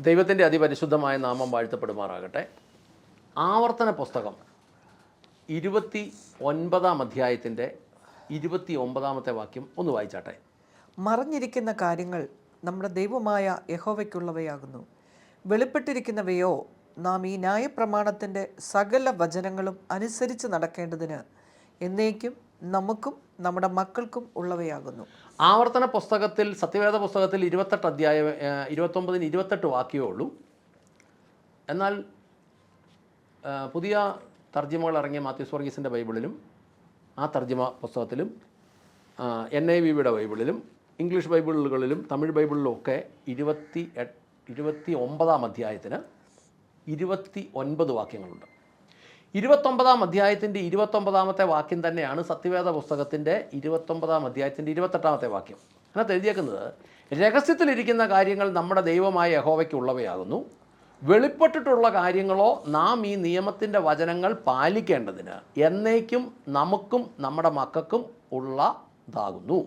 ദൈവത്തിൻ്റെ അതിപരിശുദ്ധമായ നാമം വാഴ്ത്തപ്പെടുമാറാകട്ടെ. ആവർത്തന പുസ്തകം 29-ാം അധ്യായത്തിൻ്റെ 29-ാമത്തെ വാക്യം ഒന്ന് വായിച്ചാട്ടെ. മറഞ്ഞിരിക്കുന്ന കാര്യങ്ങൾ നമ്മുടെ ദൈവമായ യഹോവയ്ക്കുള്ളവയാകുന്നു. വെളിപ്പെട്ടിരിക്കുന്നവയോ നാം ഈ ന്യായപ്രമാണത്തിൻ്റെ സകല വചനങ്ങളും അനുസരിച്ച് നടക്കേണ്ടതിന് എന്നേക്കും നമുക്കും നമ്മുടെ മക്കൾക്കും ഉള്ളവയാകുന്നു. ആവർത്തന പുസ്തകത്തിൽ, സത്യവേദ പുസ്തകത്തിൽ 28 അധ്യായം 29-ന് 28 വാക്യമേ ഉള്ളൂ. എന്നാൽ പുതിയ തർജ്ജിമകൾ ഇറങ്ങിയ മാത്യൂസ് വർഗീസിൻ്റെ ബൈബിളിലും ആ തർജ്ജിമ പുസ്തകത്തിലും NIVയുടെ ബൈബിളിലും ഇംഗ്ലീഷ് ബൈബിളുകളിലും തമിഴ് ബൈബിളിലും ഒക്കെ 29-ാം അധ്യായത്തിന് 29 വാക്യങ്ങളുണ്ട്. 29-ാം അധ്യായത്തിൻ്റെ 29-ാമത്തെ വാക്യം തന്നെയാണ് സത്യവേദ പുസ്തകത്തിൻ്റെ 29-ാം അധ്യായത്തിൻ്റെ 28-ാമത്തെ വാക്യം. അതിനകത്ത് എഴുതിയേക്കുന്നത്, രഹസ്യത്തിലിരിക്കുന്ന കാര്യങ്ങൾ നമ്മുടെ ദൈവമായ യഹോവയ്ക്കുള്ളവയാകുന്നു, വെളിപ്പെട്ടിട്ടുള്ള കാര്യങ്ങളോ നാം ഈ നിയമത്തിൻ്റെ വചനങ്ങൾ പാലിക്കേണ്ടതിന് എന്നേക്കും നമുക്കും നമ്മുടെ മക്കൾക്കും ഉള്ളതാകുന്നു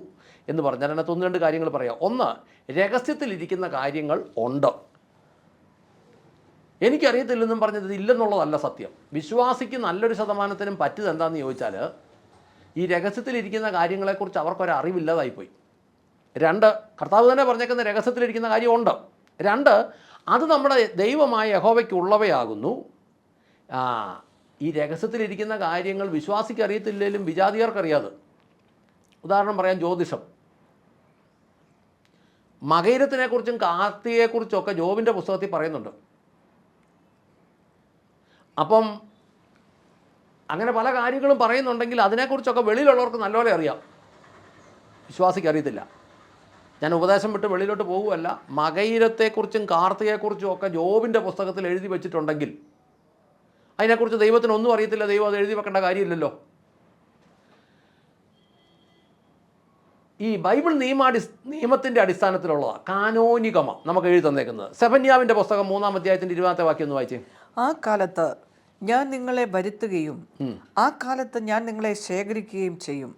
എന്ന് പറഞ്ഞാൽ അതിനകത്ത് 1-2 കാര്യങ്ങൾ പറയാം. ഒന്ന്, രഹസ്യത്തിലിരിക്കുന്ന കാര്യങ്ങൾ ഉണ്ട്. എനിക്കറിയത്തില്ലെന്നും പറഞ്ഞത് ഇല്ലെന്നുള്ളതല്ല സത്യം. വിശ്വാസിക്ക് നല്ലൊരു ശതമാനത്തിനും പറ്റിയത് എന്താണെന്ന് ചോദിച്ചാൽ, ഈ രഹസ്യത്തിലിരിക്കുന്ന കാര്യങ്ങളെക്കുറിച്ച് അവർക്കൊരറിവില്ലാതായിപ്പോയി. 2, കർത്താവ് തന്നെ പറഞ്ഞേക്കുന്ന രഹസ്യത്തിലിരിക്കുന്ന കാര്യമുണ്ട്. 2, അത് നമ്മുടെ ദൈവമായ യഹോവയ്ക്കുള്ളവയാകുന്നു. ഈ രഹസ്യത്തിലിരിക്കുന്ന കാര്യങ്ങൾ വിശ്വാസിക്ക് അറിയത്തില്ലെങ്കിലും വിജാതിയർക്കറിയാതെ. ഉദാഹരണം പറയാം, ജ്യോതിഷം. മകയിരത്തിനെക്കുറിച്ചും കാർത്തികയെക്കുറിച്ചും ഒക്കെ ജോബിൻ്റെ പുസ്തകത്തിൽ പറയുന്നുണ്ട്. അപ്പം അങ്ങനെ പല കാര്യങ്ങളും പറയുന്നുണ്ടെങ്കിൽ അതിനെക്കുറിച്ചൊക്കെ വെളിയിലുള്ളവർക്ക് നല്ലപോലെ അറിയാം, വിശ്വാസിക്ക് അറിയത്തില്ല. ഞാൻ ഉപദേശം വിട്ട് വെളിയിലോട്ട് പോകുമല്ല. മകയിരത്തെക്കുറിച്ചും കാർത്തികയെക്കുറിച്ചും ഒക്കെ ജോബിൻ്റെ പുസ്തകത്തിൽ എഴുതി വെച്ചിട്ടുണ്ടെങ്കിൽ അതിനെക്കുറിച്ച് ദൈവത്തിനൊന്നും അറിയത്തില്ല. ദൈവം അത് എഴുതി വെക്കേണ്ട കാര്യമില്ലല്ലോ. ഈ ബൈബിൾ നിയമത്തിൻ്റെ അടിസ്ഥാനത്തിലുള്ളതാണ്, കാനോനികമാണ് നമുക്ക് എഴുതി തന്നേക്കുന്നത്. സെഫന്യാവിൻ്റെ പുസ്തകം 3-ാം അധ്യായത്തിൻ്റെ 20-ാമത്തെ വാക്യം ഒന്ന് വായിച്ചേ. ആ കാലത്ത് ഞാൻ നിങ്ങളെ വരുത്തുകയും ആ കാലത്ത് ഞാൻ നിങ്ങളെ ശേഖരിക്കുകയും ചെയ്യും.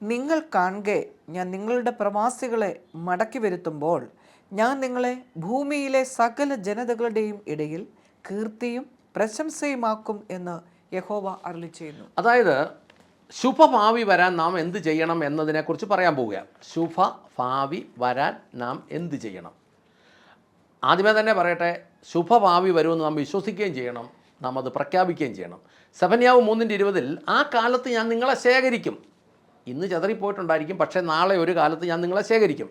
നിങ്ങൾ കാണുകെ ഞാൻ നിങ്ങളുടെ പ്രവാസികളെ മടക്കി വരുത്തുമ്പോൾ ഞാൻ നിങ്ങളെ ഭൂമിയിലെ സകല ജനതകളുടെയും ഇടയിൽ കീർത്തിയും പ്രശംസയുമാക്കും എന്ന് യഹോവ അരുളിച്ചെയ്യുന്നു. അതായത് ശുഭഭാവി വരാൻ നാം എന്ത് ചെയ്യണം എന്നതിനെക്കുറിച്ച് പറയാൻ പോവുകയാണ്. ശുഭഭാവി വരാൻ നാം എന്ത് ചെയ്യണം? ആദ്യമേ തന്നെ പറയട്ടെ, ശുഭഭാവി വരുമെന്ന് നാം വിശ്വസിക്കുകയും ചെയ്യണം, നാം അത് പ്രഖ്യാപിക്കുകയും ചെയ്യണം. സെഫന്യാവ് 3-20 ആ കാലത്ത് ഞാൻ നിങ്ങളെ ശേഖരിക്കും. ഇന്ന് ചെതറിപ്പോയിട്ടുണ്ടായിരിക്കും, പക്ഷേ നാളെ ഒരു കാലത്ത് ഞാൻ നിങ്ങളെ ശേഖരിക്കും.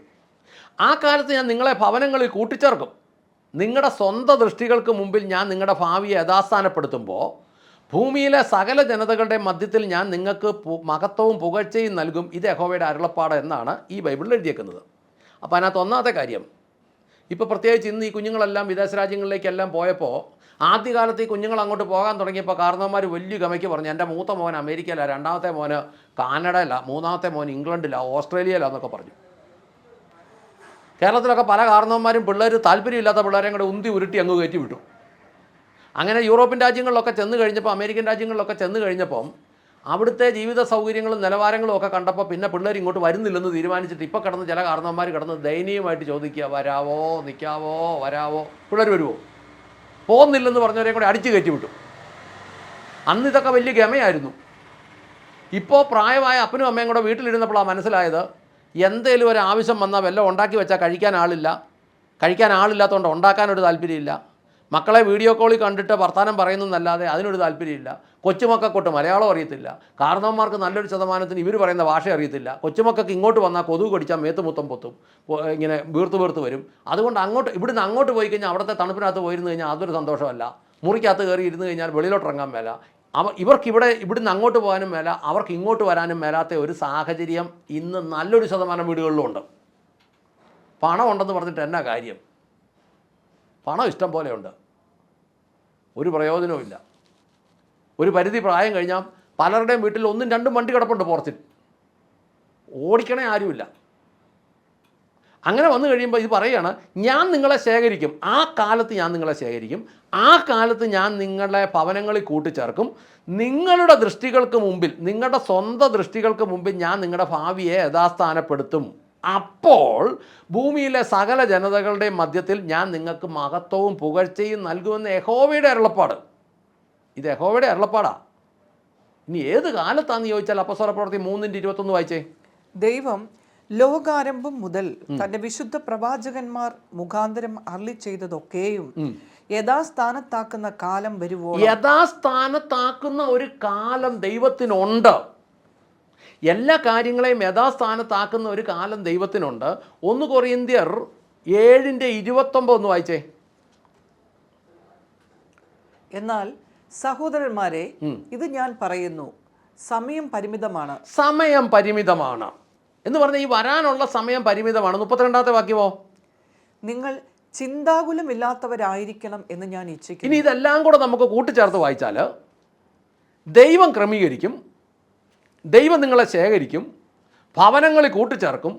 ആ കാലത്ത് ഞാൻ നിങ്ങളെ ഭവനങ്ങളിൽ കൂട്ടിച്ചേർക്കും. നിങ്ങളുടെ സ്വന്തം ദൃഷ്ടികൾക്ക് മുമ്പിൽ ഞാൻ നിങ്ങളുടെ ഭാവിയെ യഥാസ്ഥാനപ്പെടുത്തുമ്പോൾ ഭൂമിയിലെ സകല ജനതകളുടെ മധ്യത്തിൽ ഞാൻ നിങ്ങൾക്ക് മഹത്വവും പുകഴ്ചയും നൽകും. ഇത് യഹോവയുടെ അരുളപ്പാട് എന്നാണ് ഈ ബൈബിളിൽ എഴുതിയേക്കുന്നത്. അപ്പോൾ അതിനകത്ത് ഒന്നാമത്തെ കാര്യം, ഇപ്പോൾ പ്രത്യേകിച്ച് ഇന്ന് ഈ കുഞ്ഞുങ്ങളെല്ലാം വിദേശ രാജ്യങ്ങളിലേക്കെല്ലാം പോയപ്പോൾ, ആദ്യകാലത്ത് ഈ കുഞ്ഞുങ്ങൾ അങ്ങോട്ട് പോകാൻ തുടങ്ങിയപ്പോൾ കാരണവന്മാർ വലിയ ഗമയ്ക്ക് പറഞ്ഞു, എൻ്റെ മൂത്ത മോൻ അമേരിക്കയിലാണ്, 2-ാമത്തെ മോന് കാനഡയിലാണ്, 3-ാമത്തെ മോൻ ഇംഗ്ലണ്ടിലാണ്, ഓസ്ട്രേലിയയിലാണെന്നൊക്കെ പറഞ്ഞു. കേരളത്തിലൊക്കെ പല കാരണവന്മാരും പിള്ളേർ താല്പര്യമില്ലാത്ത പിള്ളേരെയും കൂടെ ഉന്തി ഉരുട്ടി അങ്ങ് കയറ്റി വിട്ടു. അങ്ങനെ യൂറോപ്യൻ രാജ്യങ്ങളിലൊക്കെ ചെന്ന് കഴിഞ്ഞപ്പോൾ, അമേരിക്കൻ രാജ്യങ്ങളിലൊക്കെ ചെന്ന് കഴിഞ്ഞപ്പം അവിടുത്തെ ജീവിത സൗകര്യങ്ങളും നിലവാരങ്ങളും ഒക്കെ കണ്ടപ്പോൾ പിന്നെ പിള്ളേർ ഇങ്ങോട്ട് വരുന്നില്ലെന്ന് തീരുമാനിച്ചിട്ട് ഇപ്പോൾ കിടന്ന് ചില കാരണവന്മാർ കിടന്ന് ദയനീയമായിട്ട് ചോദിക്കുക, വരാവോ, നിൽക്കാവോ, വരാവോ, പിള്ളേർ വരുമോ? പോകുന്നില്ലെന്ന് പറഞ്ഞവരെ കൂടെ അടിച്ചു കയറ്റി വിട്ടു. അന്ന് ഇതൊക്കെ വലിയ ഗമയായിരുന്നു. ഇപ്പോൾ പ്രായമായ അപ്പനും അമ്മയും കൂടെ വീട്ടിലിരുന്നപ്പോഴാണ് മനസ്സിലായത്, എന്തേലും ഒരു ആവശ്യം വന്നാൽ വല്ലതും ഉണ്ടാക്കി വെച്ചാൽ കഴിക്കാൻ ആളില്ലാത്തതുകൊണ്ട് ഉണ്ടാക്കാനൊരു താല്പര്യമില്ല. മക്കളെ വീഡിയോ കോളിൽ കണ്ടിട്ട് വർത്തമാനം പറയുന്നതല്ലാതെ അതിനൊരു താല്പര്യമില്ല. കൊച്ചുമക്കൾക്കൊട്ട് മലയാളം അറിയത്തില്ല. കാരണവന്മാർക്ക് നല്ലൊരു ശതമാനത്തിന് ഇവർ പറയുന്ന ഭാഷ അറിയത്തില്ല. കൊച്ചുമക്കൾക്ക് ഇങ്ങോട്ട് വന്നാൽ കൊതുക് കടിച്ചാൽ മേത്ത് മൊത്തം പൊത്തും, ഇങ്ങനെ വീർത്ത് വരും. അതുകൊണ്ട് ഇവിടുന്ന് അങ്ങോട്ട് പോയി കഴിഞ്ഞാൽ അവിടുത്തെ തണുപ്പിനകത്ത് പോയിരുന്നു കഴിഞ്ഞാൽ അതൊരു സന്തോഷമല്ല. മുറിക്കകത്ത് കയറി ഇരുന്ന് കഴിഞ്ഞാൽ വെളിയിലോട്ട് ഇറങ്ങാൻ മേല. ഇവർക്ക് ഇവിടുന്ന് അങ്ങോട്ട് പോകാനും മേല, അവർക്ക് ഇങ്ങോട്ട് വരാനും മേലാത്ത ഒരു സാഹചര്യം ഇന്ന് നല്ലൊരു ശതമാനം വീടുകളിലും ഉണ്ട്. പണം ഉണ്ടെന്ന് പറഞ്ഞിട്ട് എന്നാ കാര്യം? പണം ഇഷ്ടം പോലെയുണ്ട്, ഒരു പ്രയോജനവുമില്ല. ഒരു പരിധി പ്രായം കഴിഞ്ഞാൽ പലരുടെയും വീട്ടിൽ 1-2 വണ്ടി കിടപ്പുണ്ട് പുറത്തിൽ, ഓടിക്കണേ ആരുമില്ല. അങ്ങനെ വന്നു കഴിയുമ്പോൾ ഇത് പറയുകയാണ്, ഞാൻ നിങ്ങളെ ശേഖരിക്കും. ആ കാലത്ത് ഞാൻ നിങ്ങളെ ശേഖരിക്കും. ആ കാലത്ത് ഞാൻ നിങ്ങളെ ഭവനങ്ങളിൽ കൂട്ടിച്ചേർക്കും. നിങ്ങളുടെ ദൃഷ്ടികൾക്ക് മുമ്പിൽ, നിങ്ങളുടെ സ്വന്തം ദൃഷ്ടികൾക്ക് മുമ്പിൽ ഞാൻ നിങ്ങളുടെ ഭാവിയെ യഥാസ്ഥാനപ്പെടുത്തും. അപ്പോൾ ഭൂമിയിലെ സകല ജനതകളുടെയും മധ്യത്തിൽ ഞാൻ നിങ്ങൾക്ക് മഹത്വവും പുകഴ്ചയും നൽകുമെന്ന് യഹോവയുടെ അരുളപ്പാട്. ഇത് യഹോവയുടെ അരുളപ്പാടാ. ഇനി ഏത് കാലത്താണെന്ന് ചോദിച്ചാൽ അപ്പോസ്തല പ്രവൃത്തി 3:21 വായിച്ചേ. ദൈവം ലോകാരംഭം മുതൽ തന്റെ വിശുദ്ധ പ്രവാചകന്മാർ മുഖാന്തരം അരുളി ചെയ്തതൊക്കെയും യഥാസ്ഥാനത്താക്കുന്ന കാലം വരുവോ. യഥാസ്ഥാനത്താക്കുന്ന ഒരു കാലം ദൈവത്തിനുണ്ട്. എല്ലാ കാര്യങ്ങളെയും യഥാസ്ഥാനത്താക്കുന്ന ഒരു കാലം ദൈവത്തിനുണ്ട്. 1 കൊറിന്ത്യർ 7:29 ഒന്ന് വായിച്ചേ. എന്നാൽ സഹോദരന്മാരെ, ഇത് ഞാൻ പറയുന്നു, സമയം പരിമിതമാണ്. സമയം പരിമിതമാണ് എന്ന് പറഞ്ഞാൽ ഈ വരാനുള്ള സമയം പരിമിതമാണ്. 32-ാമത്തെ വാക്യമോ, നിങ്ങൾ ചിന്താകുലമില്ലാത്തവരായിരിക്കണം എന്ന് ഞാൻ ഇച്ഛിക്കുന്നു. ഇനി ഇതെല്ലാം കൂടെ നമുക്ക് കൂട്ടിച്ചേർത്ത് വായിച്ചാൽ ദൈവം ക്രമീകരിക്കും, ദൈവം നിങ്ങളെ ശേഖരിക്കും, ഭവനങ്ങളിൽ കൂട്ടിച്ചേർക്കും,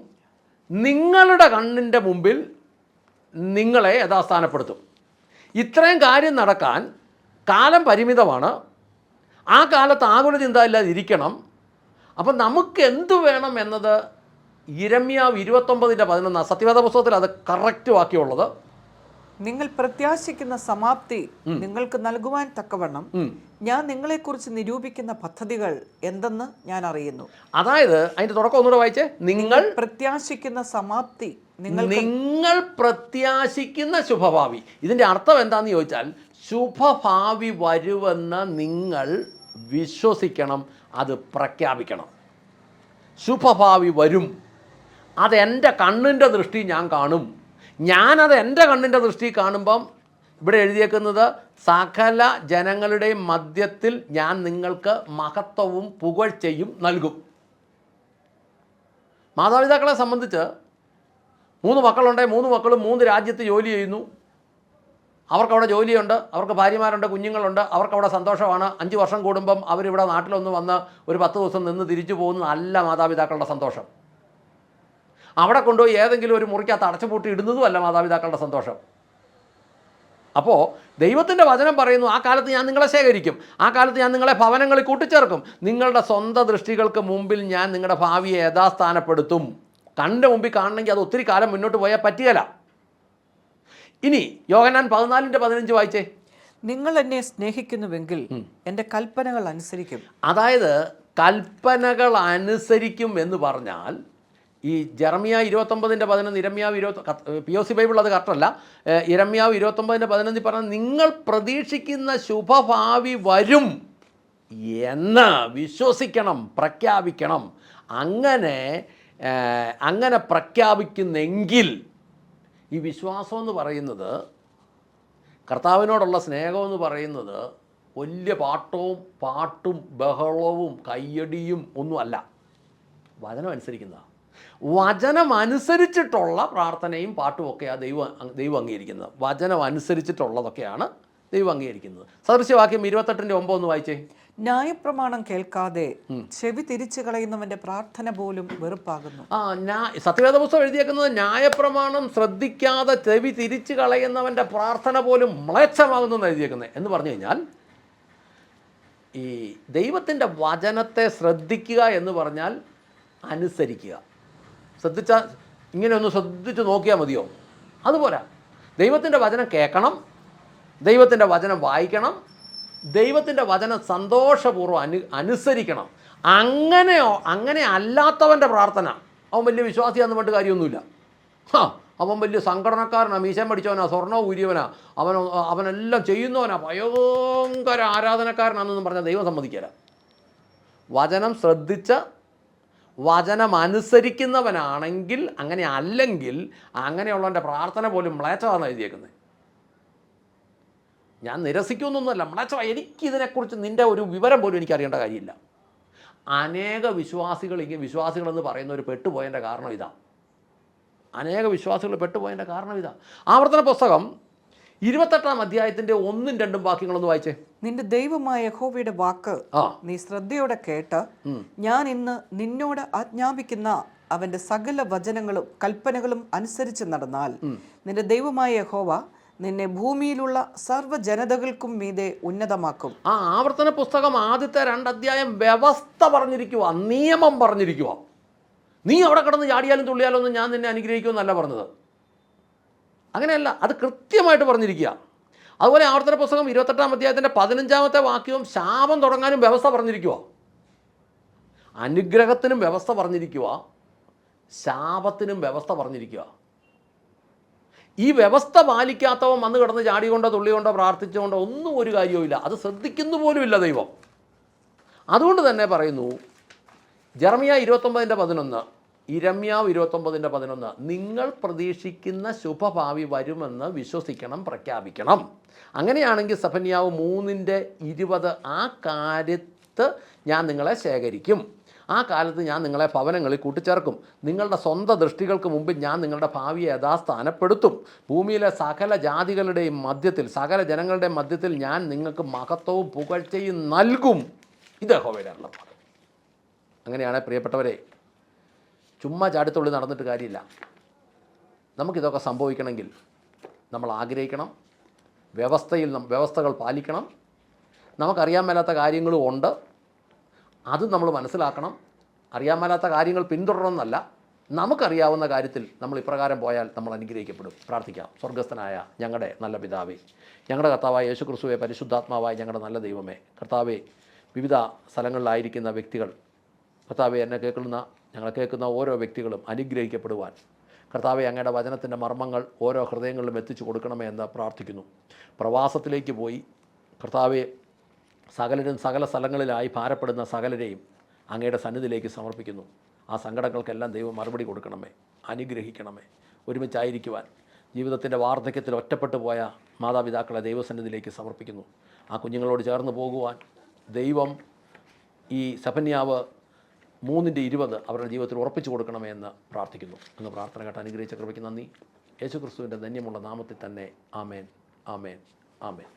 നിങ്ങളുടെ കണ്ണിൻ്റെ മുമ്പിൽ നിങ്ങളെ യഥാസ്ഥാനപ്പെടുത്തും. ഇത്രയും കാര്യം നടക്കാൻ കാലം പരിമിതമാണ്. ആ കാലത്ത് ആകുല ചിന്ത ഇല്ലാതെ ഇരിക്കണം. അപ്പം നമുക്ക് എന്തു വേണം എന്നത് യിരെമ്യാവ് 29:11 സത്യവേദ പുസ്തകത്തിൽ അത് കറക്റ്റ് വാക്യമുള്ളത്. നിങ്ങൾ പ്രത്യാശിക്കുന്ന സമാപ്തി നിങ്ങൾക്ക് നൽകുവാൻ തക്കവണ്ണം ഞാൻ നിങ്ങളെക്കുറിച്ച് നിരൂപിക്കുന്ന പദ്ധതികൾ എന്തെന്ന് ഞാൻ അറിയുന്നു. അതായത് അതിൻ്റെ തുടക്കം ഒന്നുകൂടെ വായിച്ചേ. നിങ്ങൾ പ്രത്യാശിക്കുന്ന സമാപ്തി, നിങ്ങൾ പ്രത്യാശിക്കുന്ന ശുഭഭാവി. ഇതിൻ്റെ അർത്ഥം എന്താണെന്ന് ചോദിച്ചാൽ ശുഭഭാവി വരുമെന്ന് നിങ്ങൾ വിശ്വസിക്കണം, അത് പ്രഖ്യാപിക്കണം. ശുഭഭാവി വരും, അതെൻ്റെ കണ്ണിൻ്റെ ദൃഷ്ടി ഞാൻ കാണും. ഞാനത് എൻ്റെ കണ്ണിൻ്റെ ദൃഷ്ടി കാണുമ്പം ഇവിടെ എഴുതിയേക്കുന്നത് സകല ജനങ്ങളുടെയും മധ്യത്തിൽ ഞാൻ നിങ്ങൾക്ക് മഹത്വവും പുകഴ്ചയും നൽകും. മാതാപിതാക്കളെ സംബന്ധിച്ച് 3 മക്കളുണ്ടെങ്കിൽ 3 മക്കളും 3 രാജ്യത്ത് ജോലി ചെയ്യുന്നു. അവർക്കവിടെ ജോലിയുണ്ട്, അവർക്ക് ഭാര്യമാരുണ്ട്, കുഞ്ഞുങ്ങളുണ്ട്, അവർക്കവിടെ സന്തോഷമാണ്. 5 വർഷം കൂടുമ്പം അവരിവിടെ നാട്ടിലൊന്ന് വന്ന് ഒരു 10 ദിവസം നിന്ന് തിരിച്ചു പോകുന്നതല്ല മാതാപിതാക്കളുടെ സന്തോഷം. അവിടെ കൊണ്ടുപോയി ഏതെങ്കിലും ഒരു മുറിക്കകത്ത് അടച്ചുപൂട്ടി ഇടുന്നതുമല്ല മാതാപിതാക്കളുടെ സന്തോഷം. അപ്പോൾ ദൈവത്തിൻ്റെ വചനം പറയുന്നു, ആ കാലത്ത് ഞാൻ നിങ്ങളെ ശേഖരിക്കും, ആ കാലത്ത് ഞാൻ നിങ്ങളെ ഭവനങ്ങളിൽ കൂട്ടിച്ചേർക്കും, നിങ്ങളുടെ സ്വന്തം ദൃഷ്ടികൾക്ക് മുമ്പിൽ ഞാൻ നിങ്ങളുടെ ഭാവിയെ യഥാസ്ഥാനപ്പെടുത്തും. കണ്ണിൻ്റെ മുമ്പിൽ കാണണമെങ്കിൽ അത് ഒത്തിരി കാലം മുന്നോട്ട് പോയാൽ പറ്റുകയില്ല. ഇനി യോഹന്നാൻ 14:15 വായിച്ചേ. നിങ്ങൾ എന്നെ സ്നേഹിക്കുന്നുവെങ്കിൽ എൻ്റെ കൽപ്പനകൾ അനുസരിക്കും. അതായത് കൽപ്പനകൾ അനുസരിക്കും എന്ന് പറഞ്ഞാൽ ഈ ജെറമ്യാവ് 29:11 യിരെമ്യാവ് 20 POC ബൈബിൾ അത് കറക്റ്റല്ല. യിരെമ്യാവ് 29:11 പറഞ്ഞാൽ നിങ്ങൾ പ്രതീക്ഷിക്കുന്ന ശുഭഭാവി വരും എന്ന് വിശ്വസിക്കണം, പ്രഖ്യാപിക്കണം. അങ്ങനെ പ്രഖ്യാപിക്കുന്നെങ്കിൽ ഈ വിശ്വാസം എന്ന് പറയുന്നത്, കർത്താവിനോടുള്ള സ്നേഹമെന്ന് പറയുന്നത് വലിയ പാട്ടും ബഹളവും കയ്യടിയും ഒന്നുമല്ല. വചനം അനുസരിക്കുന്നതാണ്. വചനം അനുസരിച്ചിട്ടുള്ള പ്രാർത്ഥനയും പാട്ടും ഒക്കെയാണ് ദൈവം അംഗീകരിക്കുന്നത്. വചനം അനുസരിച്ചിട്ടുള്ളതൊക്കെയാണ് ദൈവം അംഗീകരിക്കുന്നത്. സദൃശ്യവാക്യം 28:9 ഒന്ന് വായിച്ചേ. ന്യായപ്രമാണം കേൾക്കാതെ ചെവി തിരിച്ചു കളയുന്നവന്റെ പ്രാർത്ഥന പോലും വെറുപ്പാകുന്നു. സത്യവേദ പുസ്തകം എഴുതിയേക്കുന്നത് ന്യായപ്രമാണം ശ്രദ്ധിക്കാതെ ചെവി തിരിച്ചു കളയുന്നവൻ്റെ പ്രാർത്ഥന പോലും മ്ലേച്ഛമാകുന്നു എന്ന് എഴുതിയേക്കുന്നത്. എന്ന് പറഞ്ഞു കഴിഞ്ഞാൽ ഈ ദൈവത്തിൻ്റെ വചനത്തെ ശ്രദ്ധിക്കുക എന്ന് പറഞ്ഞാൽ അനുസരിക്കുക. ശ്രദ്ധിച്ചാൽ ഇങ്ങനെ ഒന്ന് ശ്രദ്ധിച്ച് നോക്കിയാൽ മതിയോ? അതുപോലെ ദൈവത്തിൻ്റെ വചനം കേൾക്കണം, ദൈവത്തിൻ്റെ വചനം വായിക്കണം, ദൈവത്തിൻ്റെ വചനം സന്തോഷപൂർവ്വം അനുസരിക്കണം. അങ്ങനെ അല്ലാത്തവൻ്റെ പ്രാർത്ഥന, അവൻ വലിയ വിശ്വാസിയാണെന്ന് പറഞ്ഞിട്ട് കാര്യമൊന്നുമില്ല. അവൻ വലിയ സംഘടനക്കാരനാണ്, മീശം പഠിച്ചവനാ, സ്വർണ്ണവും ഊരിയവനാ, അവനെല്ലാം ചെയ്യുന്നവനാ, ഭയങ്കര ആരാധനക്കാരനാണെന്നൊന്നും പറഞ്ഞാൽ ദൈവം സമ്മതിക്കില്ല. വചനം ശ്രദ്ധിച്ച് വചനം അനുസരിക്കുന്നവനാണെങ്കിൽ, അങ്ങനെ അല്ലെങ്കിൽ അങ്ങനെയുള്ളവൻ്റെ പ്രാർത്ഥന പോലും മ്ലേച്ഛമാണെന്ന് എഴുതിയേക്കുന്നത്. ഞാൻ നിരസിക്കുമെന്നൊന്നുമല്ല, മ്ലേച്ഛ. എനിക്കിതിനെക്കുറിച്ച് നിൻ്റെ ഒരു വിവരം പോലും എനിക്കറിയേണ്ട കാര്യമില്ല. അനേക വിശ്വാസികളെന്ന് പറയുന്നവർ പെട്ടുപോയതിൻ്റെ കാരണം ഇതാ. ആവർത്തന പുസ്തകം 28-ാം അധ്യായത്തിൻ്റെ 1-2 വാക്യങ്ങളൊന്ന് വായിച്ചേ. നിന്റെ ദൈവമായ യഹോവയുടെ വാക്ക് നീ ശ്രദ്ധയോടെ കേട്ട് ഞാൻ ഇന്ന് നിന്നോട് ആജ്ഞാപിക്കുന്ന അവന്റെ സകല വചനങ്ങളും കൽപ്പനകളും അനുസരിച്ച് നടന്നാൽ നിന്റെ ദൈവമായ യഹോവ നിന്നെ ഭൂമിയിലുള്ള സർവ്വ ജനതകൾക്കും മീതെ ഉന്നതമാക്കും. ആവർത്തന പുസ്തകം ആദ്യത്തെ 2 അധ്യായം വ്യവസ്ഥ പറഞ്ഞിരിക്കുക, നിയമം പറഞ്ഞിരിക്കുക. നീ അവിടെ കിടന്ന് ചാടിയാലും തുള്ളിയാലും ഒന്നും ഞാൻ നിന്നെ അനുഗ്രഹിക്കുമെന്നല്ല പറഞ്ഞത്. അങ്ങനെയല്ല, അത് കൃത്യമായിട്ട് പറഞ്ഞിരിക്കുക. അതുപോലെ ആവർത്തന പുസ്തകം 28-ാം അധ്യായത്തിൻ്റെ 15-ാമത്തെ വാക്യവും ശാപം തുടങ്ങാനും വ്യവസ്ഥ പറഞ്ഞിരിക്കുക. അനുഗ്രഹത്തിനും വ്യവസ്ഥ പറഞ്ഞിരിക്കുക, ശാപത്തിനും വ്യവസ്ഥ പറഞ്ഞിരിക്കുക. ഈ വ്യവസ്ഥ പാലിക്കാത്തവൻ വന്ന് കിടന്ന് ചാടികൊണ്ടോ തുള്ളികൊണ്ടോ പ്രാർത്ഥിച്ചുകൊണ്ടോ ഒന്നും ഒരു കാര്യവുമില്ല. അത് ശ്രദ്ധിക്കുന്നു പോലുമില്ല ദൈവം. അതുകൊണ്ട് തന്നെ പറയുന്നു, ജെറമ്യ 29:11, ഇരമ്യാവ് 29:11, നിങ്ങൾ പ്രതീക്ഷിക്കുന്ന ശുഭഭാവി വരുമെന്ന് വിശ്വസിക്കണം, പ്രഖ്യാപിക്കണം. അങ്ങനെയാണെങ്കിൽ സെഫന്യാവ് 3:20, ആ കാര്യത്ത് ഞാൻ നിങ്ങളെ ശേഖരിക്കും, ആ കാലത്ത് ഞാൻ നിങ്ങളെ ഭവനങ്ങളിൽ കൂട്ടിച്ചേർക്കും, നിങ്ങളുടെ സ്വന്തം ദൃഷ്ടികൾക്ക് മുമ്പിൽ ഞാൻ നിങ്ങളുടെ ഭാവിയെ യഥാസ്ഥാനപ്പെടുത്തും, ഭൂമിയിലെ സകല ജാതികളുടെയും മധ്യത്തിൽ, സകല ജനങ്ങളുടെയും മധ്യത്തിൽ ഞാൻ നിങ്ങൾക്ക് മഹത്വവും പുകഴ്ചയും നൽകും. ഇത് യഹോവയുടെ അരുളപ്പാട്. അങ്ങനെയാണ് പ്രിയപ്പെട്ടവരെ, ചുമ്മാ ചാടിത്തുള്ളി നടന്നിട്ട് കാര്യമില്ല. നമുക്കിതൊക്കെ സംഭവിക്കണമെങ്കിൽ നമ്മൾ ആഗ്രഹിക്കണം, വ്യവസ്ഥകൾ പാലിക്കണം. നമുക്കറിയാൻ മേലാത്ത കാര്യങ്ങളും ഉണ്ട്, അത് നമ്മൾ മനസ്സിലാക്കണം. അറിയാൻ മേലാത്ത കാര്യങ്ങൾ പിന്തുടരണമെന്നല്ല, നമുക്കറിയാവുന്ന കാര്യത്തിൽ നമ്മൾ ഇപ്രകാരം പോയാൽ നമ്മൾ അനുഗ്രഹിക്കപ്പെടും. പ്രാർത്ഥിക്കാം. സ്വർഗസ്ഥനായ ഞങ്ങളുടെ നല്ല പിതാവേ, ഞങ്ങളുടെ കർത്താവായ യേശു ക്രിസ്തുവേ, പരിശുദ്ധാത്മാവായ ഞങ്ങളുടെ നല്ല ദൈവമേ, കർത്താവേ, വിവിധ സ്ഥലങ്ങളിലായിരിക്കുന്ന വ്യക്തികൾ, കർത്താവെ, ഞങ്ങളെ കേൾക്കുന്ന ഓരോ വ്യക്തികളും അനുഗ്രഹിക്കപ്പെടുവാൻ കർത്താവെ, അങ്ങയുടെ വചനത്തിൻ്റെ മർമ്മങ്ങൾ ഓരോ ഹൃദയങ്ങളിലും എത്തിച്ചു കൊടുക്കണമേ എന്ന് പ്രാർത്ഥിക്കുന്നു. പ്രവാസത്തിലേക്ക് പോയി കർത്താവെ, സകലരും സകല സ്ഥലങ്ങളിലായി ഭാരപ്പെടുന്ന സകലരെയും അങ്ങയുടെ സന്നിധിയിലേക്ക് സമർപ്പിക്കുന്നു. ആ സങ്കടങ്ങൾക്കെല്ലാം ദൈവം മറുപടി കൊടുക്കണമേ, അനുഗ്രഹിക്കണമേ. ഒരുമിച്ചായിരിക്കുവാൻ, ജീവിതത്തിൻ്റെ വാർദ്ധക്യത്തിൽ ഒറ്റപ്പെട്ടു പോയ മാതാപിതാക്കളെ ദൈവസന്നിധിയിലേക്ക് സമർപ്പിക്കുന്നു. ആ കുഞ്ഞുങ്ങളോട് ചേർന്ന് പോകുവാൻ ദൈവം ഈ സെഫന്യാവ് 3:20 അവരുടെ ജീവിതത്തിൽ ഉറപ്പിച്ചു കൊടുക്കണമേ എന്ന് പ്രാർത്ഥിക്കുന്നു. എന്ന് പ്രാർത്ഥന കേട്ട് അനുഗ്രഹിച്ച കൃപയ്ക്ക് നന്ദി. യേശു ക്രിസ്തുവിൻ്റെ ധന്യമുള്ള നാമത്തിൽ തന്നെ. ആമേൻ, ആമേൻ, ആമേൻ.